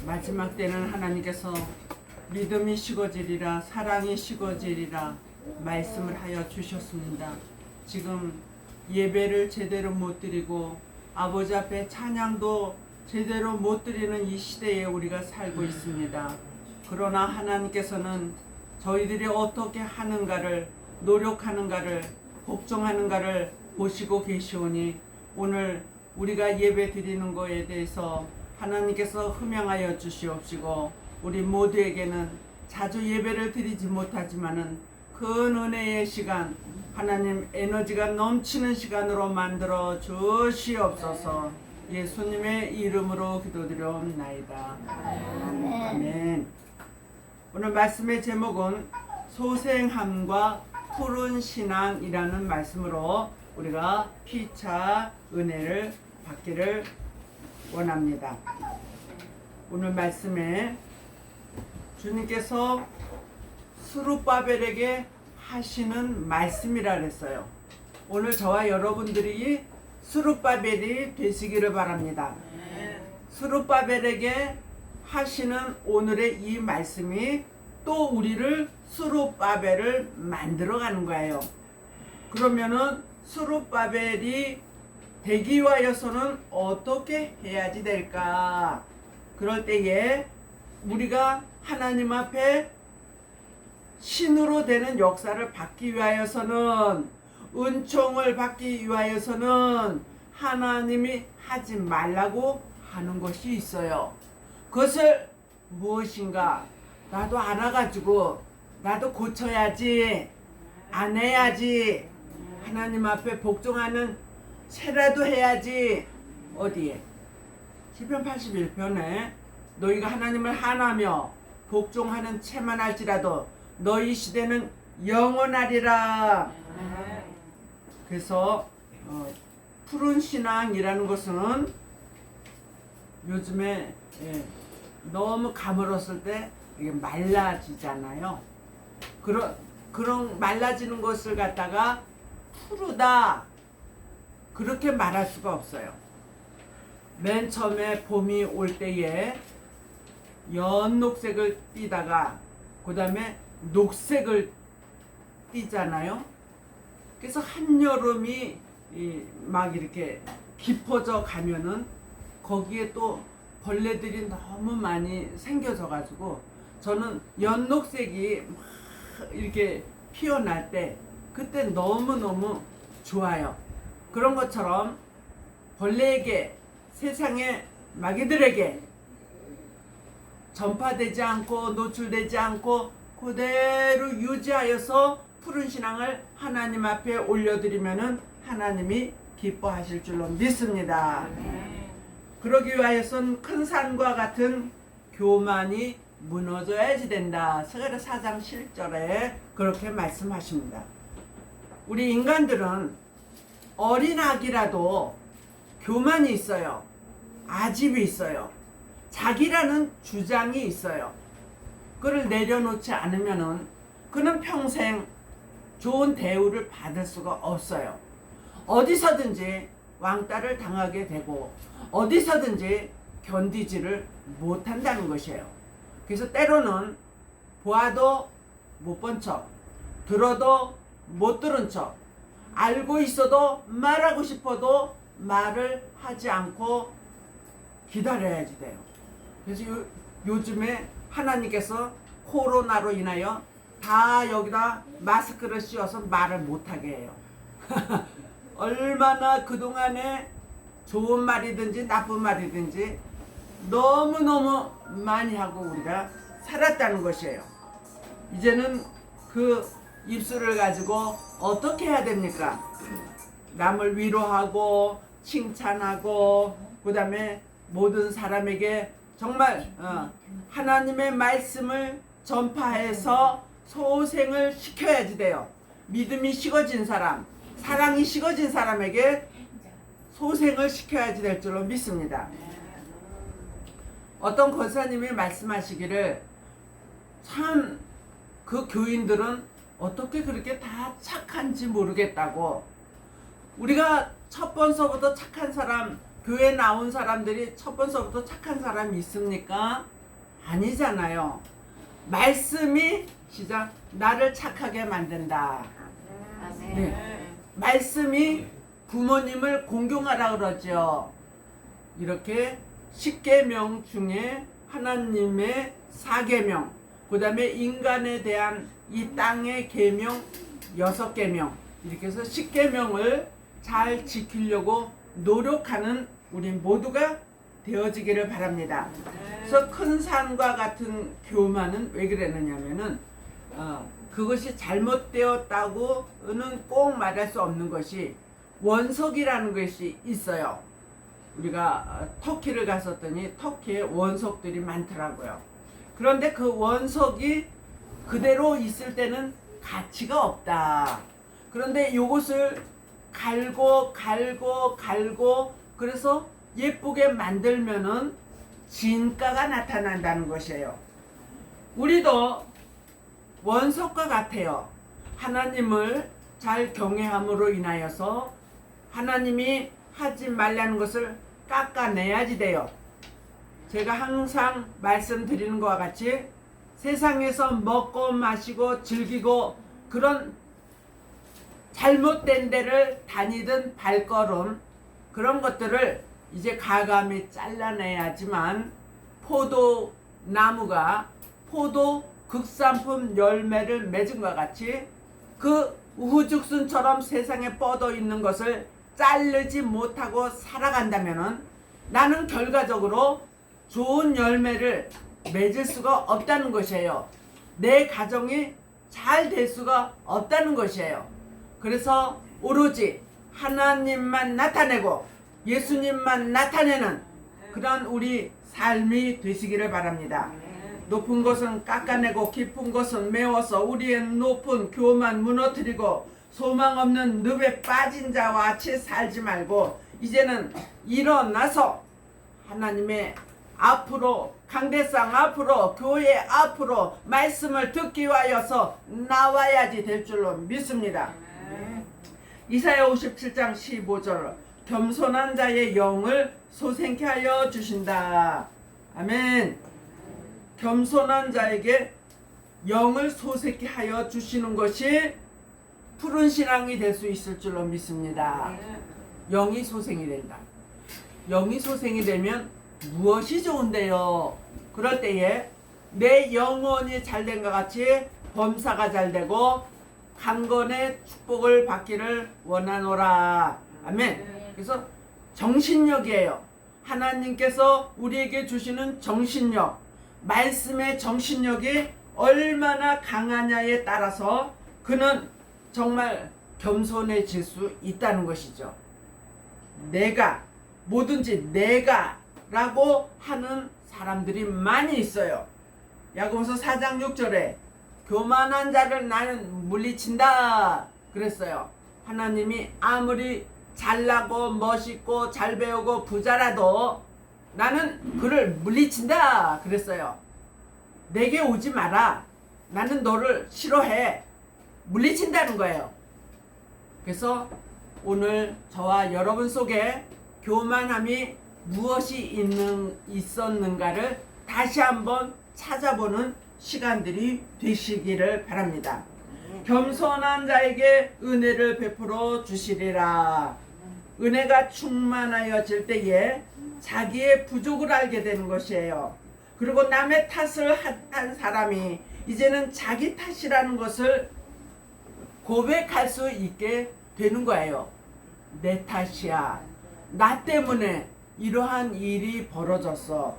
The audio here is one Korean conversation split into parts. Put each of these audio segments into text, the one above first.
마지막 때는 하나님께서 믿음이 식어지리라 사랑이 식어지리라 말씀을 하여 주셨습니다. 지금 예배를 제대로 못 드리고 아버지 앞에 찬양도 제대로 못 드리는 이 시대에 우리가 살고 있습니다. 그러나 하나님께서는 저희들이 어떻게 하는가를 노력하는가를 복종하는가를 보시고 계시오니 오늘 우리가 예배 드리는 것에 대해서 하나님께서 흠양하여 주시옵시고 우리 모두에게는 자주 예배를 드리지 못하지만은 큰 은혜의 시간 하나님 에너지가 넘치는 시간으로 만들어 주시옵소서. 예수님의 이름으로 기도드려옵나이다. 아멘. 오늘 말씀의 제목은 소생함과 푸른 신앙이라는 말씀으로 우리가 피차 은혜를 받기를 원합니다. 오늘 말씀에 주님께서 스룹바벨에게 하시는 말씀이라 그랬어요. 오늘 저와 여러분들이 스룹바벨이 되시기를 바랍니다. 스룹바벨에게 하시는 오늘의 이 말씀이 또 우리를 스룹바벨을 만들어가는 거예요. 그러면은 스룹바벨이 되기 위하여서는 어떻게 해야지 될까? 그럴 때에 우리가 하나님 앞에 신으로 되는 역사를 받기 위하여서는 은총을 받기 위하여서는 하나님이 하지 말라고 하는 것이 있어요. 그것을 무엇인가? 나도 알아가지고 나도 고쳐야지 안 해야지 하나님 앞에 복종하는 채라도 해야지. 어디에? 시편 81편에 너희가 하나님을 하나며 복종하는 채만 할지라도 너희 시대는 영원하리라. 그래서 푸른 신앙이라는 것은 요즘에 너무 가물었을 때 이게 말라지잖아요. 그런 말라지는 것을 갖다가 푸르다 그렇게 말할 수가 없어요. 맨 처음에 봄이 올 때에 연녹색을 띠다가 그 다음에 녹색을 띠잖아요. 그래서 한여름이 막 이렇게 깊어져 가면은 거기에 또 벌레들이 너무 많이 생겨져 가지고 저는 연녹색이 막 이렇게 피어날 때 그때 너무너무 좋아요. 그런 것처럼 벌레에게 세상의 마귀들에게 전파되지 않고 노출되지 않고 그대로 유지하여서 푸른 신앙을 하나님 앞에 올려드리면은 하나님이 기뻐하실 줄로 믿습니다. 그러기 위하여선 큰 산과 같은 교만이 무너져야지 된다. 스가랴 4장 7절에 그렇게 말씀하십니다. 우리 인간들은 어린 아기라도 교만이 있어요. 아집이 있어요. 자기라는 주장이 있어요. 그를 내려놓지 않으면은 그는 평생 좋은 대우를 받을 수가 없어요. 어디서든지 왕따를 당하게 되고 어디서든지 견디지를 못한다는 것이에요. 그래서 때로는 보아도 못 본 척, 들어도 못 들은 척, 알고 있어도 말하고 싶어도 말을 하지 않고 기다려야지 돼요. 그래서 요즘에 하나님께서 코로나로 인하여 다 여기다 마스크를 씌워서 말을 못하게 해요. 얼마나 그동안에 좋은 말이든지 나쁜 말이든지 너무너무 많이 하고 우리가 살았다는 것이에요. 이제는 그 입술을 가지고 어떻게 해야 됩니까? 남을 위로하고 칭찬하고 그 다음에 모든 사람에게 정말 하나님의 말씀을 전파해서 소생을 시켜야지 돼요. 믿음이 식어진 사람, 사랑이 식어진 사람에게 소생을 시켜야지 될 줄로 믿습니다. 어떤 권사님이 말씀하시기를 참 그 교인들은 어떻게 그렇게 다 착한지 모르겠다고. 우리가 첫 번서부터 착한 사람 교회 나온 사람들이 첫 번서부터 착한 사람이 있습니까? 아니잖아요. 말씀이 시작 나를 착하게 만든다. 네. 말씀이 부모님을 공경하라 그러죠. 이렇게 10계명 중에 하나님의 4계명, 그 다음에 인간에 대한 이 땅의 계명 6계명, 이렇게 해서 10계명을 잘 지키려고 노력하는 우리 모두가 되어지기를 바랍니다. 그래서 큰 산과 같은 교만은 왜 그랬느냐면은 그것이 잘못되었다고는 꼭 말할 수 없는 것이 원석이라는 것이 있어요. 우리가 터키를 갔었더니 터키에 원석들이 많더라고요. 그런데 그 원석이 그대로 있을 때는 가치가 없다. 그런데 이것을 갈고 그래서 예쁘게 만들면은 진가가 나타난다는 것이에요. 우리도 원석과 같아요. 하나님을 잘 경외함으로 인하여서 하나님이 하지 말라는 것을 깎아내야지 돼요. 제가 항상 말씀드리는 것과 같이 세상에서 먹고 마시고 즐기고 그런 잘못된 데를 다니던 발걸음, 그런 것들을 이제 가감히 잘라내야지만 포도나무가 포도 극산품 열매를 맺은 것 같이 그 우후죽순처럼 세상에 뻗어 있는 것을 자르지 못하고 살아간다면은 나는 결과적으로 좋은 열매를 맺을 수가 없다는 것이에요. 내 가정이 잘 될 수가 없다는 것이에요. 그래서 오로지 하나님만 나타내고 예수님만 나타내는 그런 우리 삶이 되시기를 바랍니다. 높은 것은 깎아내고 깊은 것은 메워서 우리의 높은 교만 무너뜨리고 소망 없는 늪에 빠진 자와 같이 살지 말고 이제는 일어나서 하나님의 앞으로 강대상 앞으로 교회 앞으로 말씀을 듣기 위하여서 나와야지 될 줄로 믿습니다. 이사야 57장 15절 겸손한 자의 영을 소생케 하여 주신다. 아멘. 겸손한 자에게 영을 소생케 하여 주시는 것이 푸른 신앙이 될 수 있을 줄로 믿습니다. 영이 소생이 된다. 영이 소생이 되면 무엇이 좋은데요? 그럴 때에 내 영혼이 잘된 것 같이 범사가 잘되고 강건의 축복을 받기를 원하노라. 아멘. 그래서 정신력이에요. 하나님께서 우리에게 주시는 정신력, 말씀의 정신력이 얼마나 강하냐에 따라서 그는 정말 겸손해질 수 있다는 것이죠. 내가 뭐든지 내가 라고 하는 사람들이 많이 있어요. 야고보서 4장 6절에 교만한 자를 나는 물리친다 그랬어요. 하나님이 아무리 잘나고 멋있고 잘 배우고 부자라도 나는 그를 물리친다 그랬어요. 내게 오지 마라. 나는 너를 싫어해. 물리친다는 거예요. 그래서 오늘 저와 여러분 속에 교만함이 무엇이 있었는가를 다시 한번 찾아보는 시간들이 되시기를 바랍니다. 겸손한 자에게 은혜를 베풀어 주시리라. 은혜가 충만하여질 때에 자기의 부족을 알게 되는 것이에요. 그리고 남의 탓을 한 사람이 이제는 자기 탓이라는 것을 고백할 수 있게 되는 거예요. 내 탓이야. 나 때문에 이러한 일이 벌어졌어.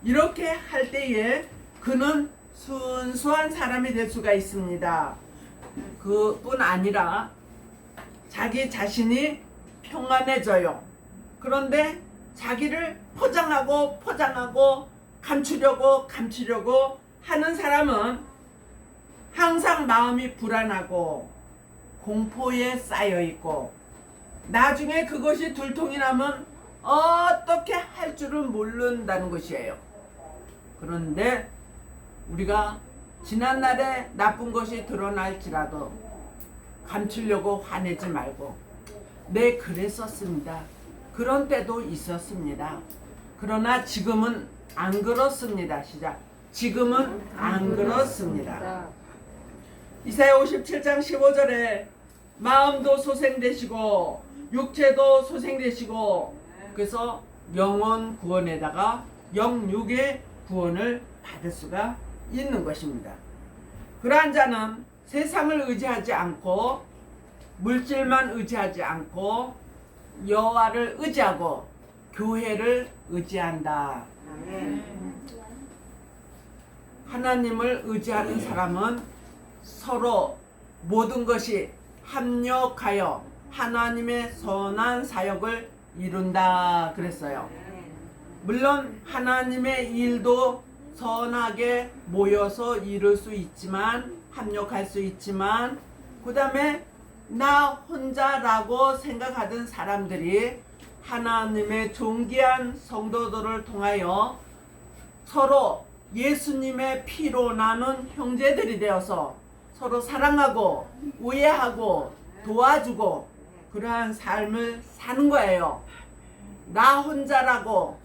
이렇게 할 때에 그는 순수한 사람이 될 수가 있습니다. 그뿐 아니라 자기 자신이 평안해져요. 그런데 자기를 포장하고 감추려고 하는 사람은 항상 마음이 불안하고 공포에 쌓여 있고 나중에 그것이 들통이 나면 어떻게 할 줄은 모른다는 것이에요. 그런데 우리가 지난날에 나쁜 것이 드러날지라도 감추려고 화내지 말고 네 그랬었습니다. 그런 때도 있었습니다. 그러나 지금은 안 그렇습니다. 시작. 지금은 안 그렇습니다. 이사야 57장 15절에 마음도 소생되시고 육체도 소생되시고 그래서 영혼 구원에다가 영육의 구원을 받을 수가 있는 것입니다. 그러한 자는 세상을 의지하지 않고 물질만 의지하지 않고 여호와를 의지하고 교회를 의지한다. 하나님을 의지하는 사람은 서로 모든 것이 합력하여 하나님의 선한 사역을 이룬다 그랬어요. 물론 하나님의 일도 선하게 모여서 이룰 수 있지만 합력할 수 있지만 그 다음에 나 혼자라고 생각하던 사람들이 하나님의 존귀한 성도들을 통하여 서로 예수님의 피로 나눈 형제들이 되어서 서로 사랑하고 우애하고 도와주고 그러한 삶을 사는 거예요. 나 혼자라고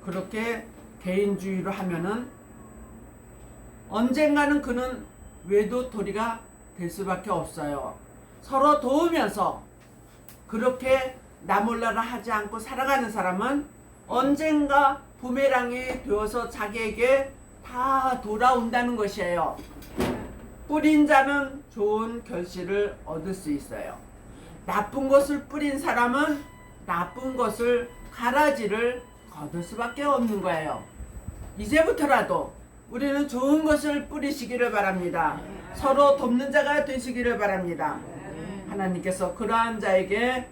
그렇게 개인주의로 하면은 언젠가는 그는 외도토리가 될 수밖에 없어요. 서로 도우면서 그렇게 나 몰라라 하지 않고 살아가는 사람은 언젠가 부메랑이 되어서 자기에게 다 돌아온다는 것이에요. 뿌린 자는 좋은 결실을 얻을 수 있어요. 나쁜 것을 뿌린 사람은 나쁜 것을 가라지를 거둘 수밖에 없는 거예요. 이제부터라도 우리는 좋은 것을 뿌리시기를 바랍니다. 서로 돕는 자가 되시기를 바랍니다. 하나님께서 그러한 자에게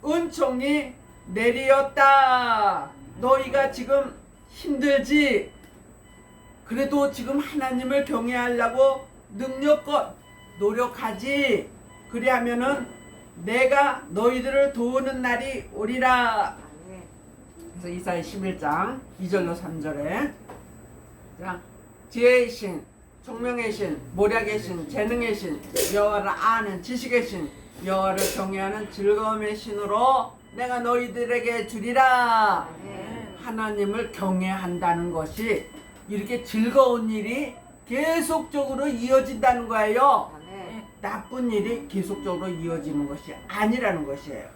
은총이 내리었다. 너희가 지금 힘들지? 그래도 지금 하나님을 경외하려고 능력껏 노력하지? 그리하면은 내가 너희들을 도우는 날이 오리라. 그래서 이사야 11장 2절로 3절에 자, 지혜의 신, 총명의 신, 모략의 신, 재능의 신, 여호와를 아는 지식의 신, 여호와를 경외하는 즐거움의 신으로 내가 너희들에게 주리라. 하나님을 경외한다는 것이 이렇게 즐거운 일이 계속적으로 이어진다는 거예요. 나쁜 일이 계속적으로 이어지는 것이 아니라는 것이에요.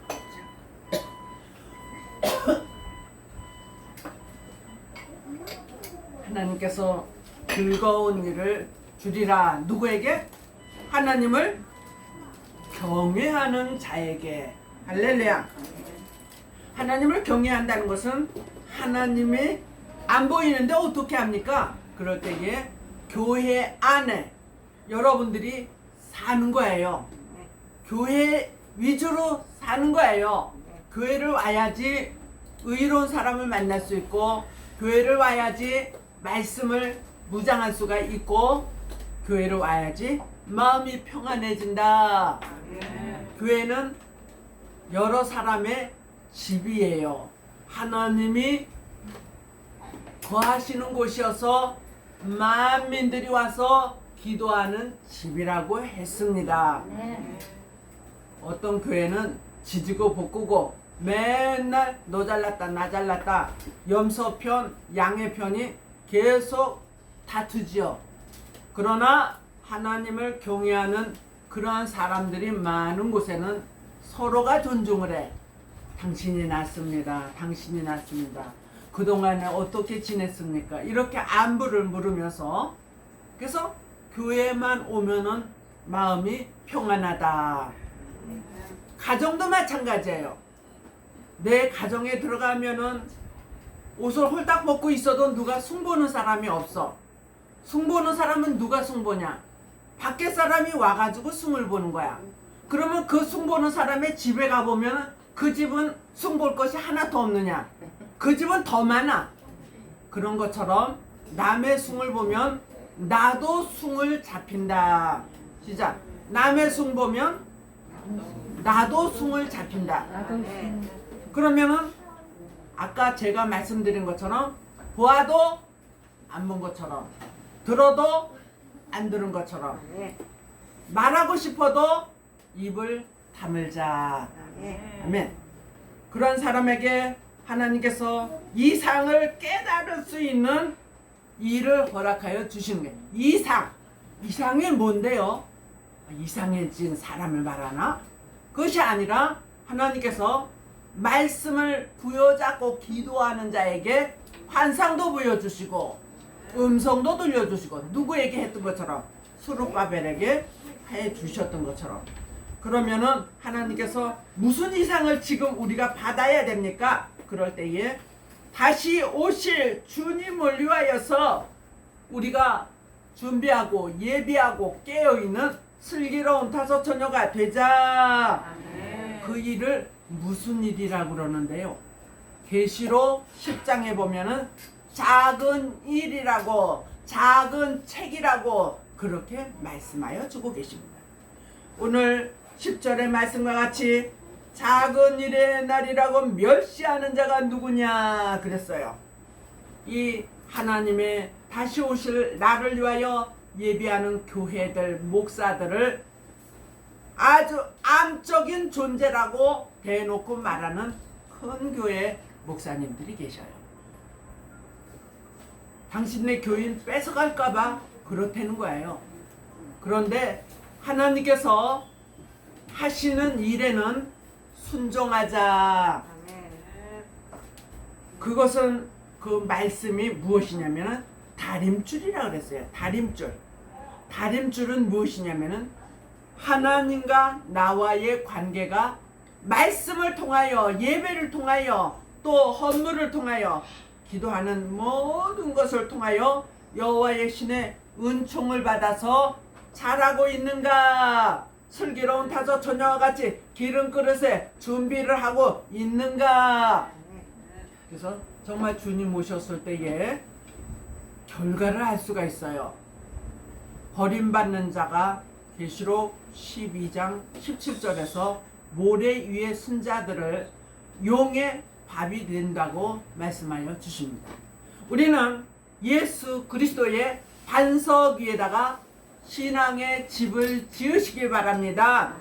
하나님께서 즐거운 일을 주리라. 누구에게? 하나님을 경외하는 자에게. 할렐루야. 하나님을 경외한다는 것은 하나님이 안 보이는데 어떻게 합니까? 그럴 때에 교회 안에 여러분들이 사는 거예요. 교회 위주로 사는 거예요. 교회를 와야지 의로운 사람을 만날 수 있고, 교회를 와야지 말씀을 묵상할 수가 있고, 교회를 와야지 마음이 평안해진다. 교회는 여러 사람의 집이에요. 하나님이 거하시는 곳이어서 만민들이 와서 기도하는 집이라고 했습니다. 어떤 교회는 지지고 볶고 맨날 너 잘났다 나 잘났다 염소편 양의 편이 계속 다투지요. 그러나 하나님을 경외하는 그러한 사람들이 많은 곳에는 서로가 존중을 해. 당신이 낫습니다. 당신이 낫습니다. 그동안에 어떻게 지냈습니까? 이렇게 안부를 물으면서, 그래서 교회만 오면은 마음이 평안하다. 가정도 마찬가지예요. 내 가정에 들어가면은 옷을 홀딱 벗고 있어도 누가 숭보는 사람이 없어. 숭보는 사람은 누가 숭보냐? 밖에 사람이 와가지고 숭을 보는 거야. 그러면 그 숭보는 사람의 집에 가보면 그 집은 숭볼 것이 하나도 없느냐? 그 집은 더 많아. 그런 것처럼 남의 숭을 보면 나도 숭을 잡힌다. 시작. 남의 숭 보면 나도 숭을 잡힌다. 그러면은 아까 제가 말씀드린 것처럼 보아도 안 본 것처럼, 들어도 안 들은 것처럼, 말하고 싶어도 입을 다물자. 아멘. 그런 사람에게 하나님께서 이상을 깨달을 수 있는 일을 허락하여 주시는 거예요. 이상이 뭔데요? 이상해진 사람을 말하나? 그것이 아니라 하나님께서 말씀을 부여잡고 기도하는 자에게 환상도 보여주시고 음성도 들려주시고 누구에게 했던 것처럼 스룹바벨에게 해주셨던 것처럼 그러면은 하나님께서 무슨 이상을 지금 우리가 받아야 됩니까? 그럴 때에 다시 오실 주님을 위하여서 우리가 준비하고 예비하고 깨어있는 슬기로운 다섯 처녀가 되자. 그 일을 무슨 일이라고 그러는데요? 계시록 10장에 보면은 작은 일이라고 작은 책이라고 그렇게 말씀하여 주고 계십니다. 오늘 10절의 말씀과 같이 작은 일의 날이라고 멸시하는 자가 누구냐 그랬어요. 이 하나님의 다시 오실 날을 위하여 예비하는 교회들, 목사들을 아주 암적인 존재라고 대놓고 말하는 큰 교회 목사님들이 계셔요. 당신네 교인 뺏어갈까봐 그렇다는 거예요. 그런데 하나님께서 하시는 일에는 순종하자. 그것은 그 말씀이 무엇이냐면은 다림줄이라고 그랬어요. 다림줄은 무엇이냐면은 하나님과 나와의 관계가 말씀을 통하여 예배를 통하여 또 헌물을 통하여 기도하는 모든 것을 통하여 여호와의 신의 은총을 받아서 잘하고 있는가? 슬기로운 다섯 처녀와 같이 기름 그릇에 준비를 하고 있는가? 그래서 정말 주님 오셨을 때에 결과를 알 수가 있어요. 버림받는 자가 계시록 12장 17절에서 모래 위에 쓴 자들을 용의 밥이 된다고 말씀하여 주십니다. 우리는 예수 그리스도의 반석 위에다가 신앙의 집을 지으시길 바랍니다.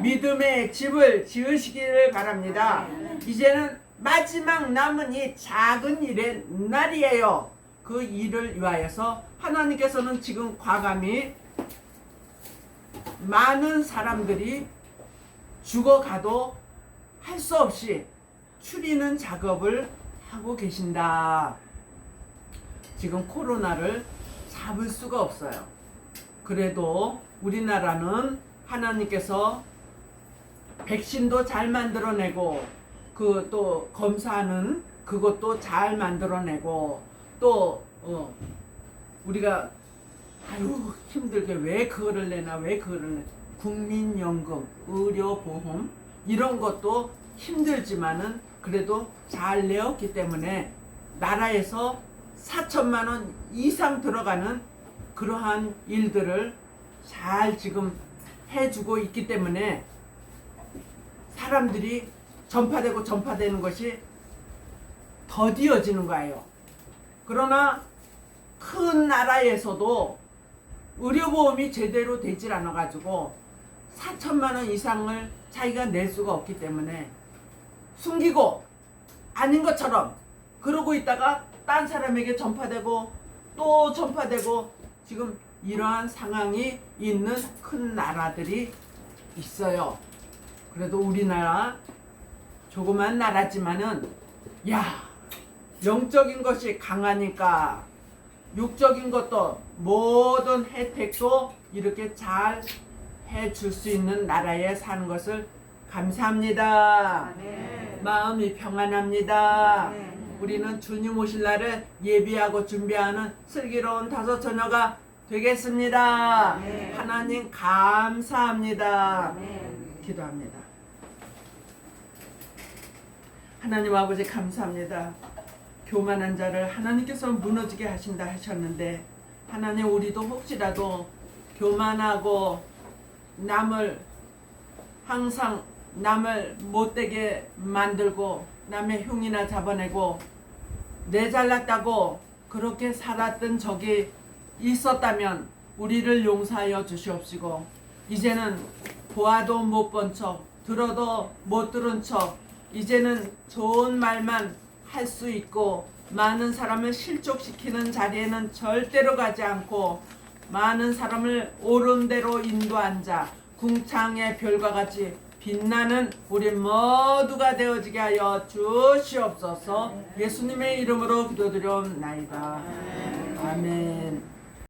믿음의 집을 지으시기를 바랍니다. 이제는 마지막 남은 이 작은 일의 날이에요. 그 일을 위하여서 하나님께서는 지금 과감히 많은 사람들이 죽어가도 할 수 없이 추리는 작업을 하고 계신다. 지금 코로나를 잡을 수가 없어요. 그래도 우리나라는 하나님께서 백신도 잘 만들어내고 그 또 검사하는 그것도 잘 만들어내고 또 우리가 아유 힘들게 왜 그거를 내나 국민연금, 의료보험 이런 것도 힘들지만은 그래도 잘 내었기 때문에 나라에서 4천만 원 이상 들어가는 그러한 일들을 잘 지금 해주고 있기 때문에 사람들이 전파되는 것이 더디어지는 거예요. 그러나 큰 나라에서도 의료보험이 제대로 되질 않아가지고 4천만 원 이상을 자기가 낼 수가 없기 때문에 숨기고 아닌 것처럼 그러고 있다가 딴 사람에게 전파되고 또 전파되고 지금 이러한 상황이 있는 큰 나라들이 있어요. 그래도 우리나라 조그만 나라지만은 영적인 것이 강하니까 육적인 것도 모든 혜택도 이렇게 잘 해줄 수 있는 나라에 사는 것을 감사합니다. 마음이 평안합니다. 우리는 주님 오실 날을 예비하고 준비하는 슬기로운 다섯 처녀가 되겠습니다. 하나님 감사합니다. 기도합니다. 하나님 아버지 감사합니다. 교만한 자를 하나님께서 무너지게 하신다 하셨는데 하나님 우리도 혹시라도 교만하고 항상 남을 못되게 만들고 남의 흉이나 잡아내고 내 잘났다고 그렇게 살았던 적이 있었다면 우리를 용서하여 주시옵시고 이제는 보아도 못 본 척 들어도 못 들은 척 이제는 좋은 말만 할 수 있고 많은 사람을 실족시키는 자리에는 절대로 가지 않고 많은 사람을 옳은 대로 인도한 자 궁창의 별과 같이 빛나는 우리 모두가 되어지게 하여 주시옵소서. 예수님의 이름으로 기도드려옵나이다. 아멘.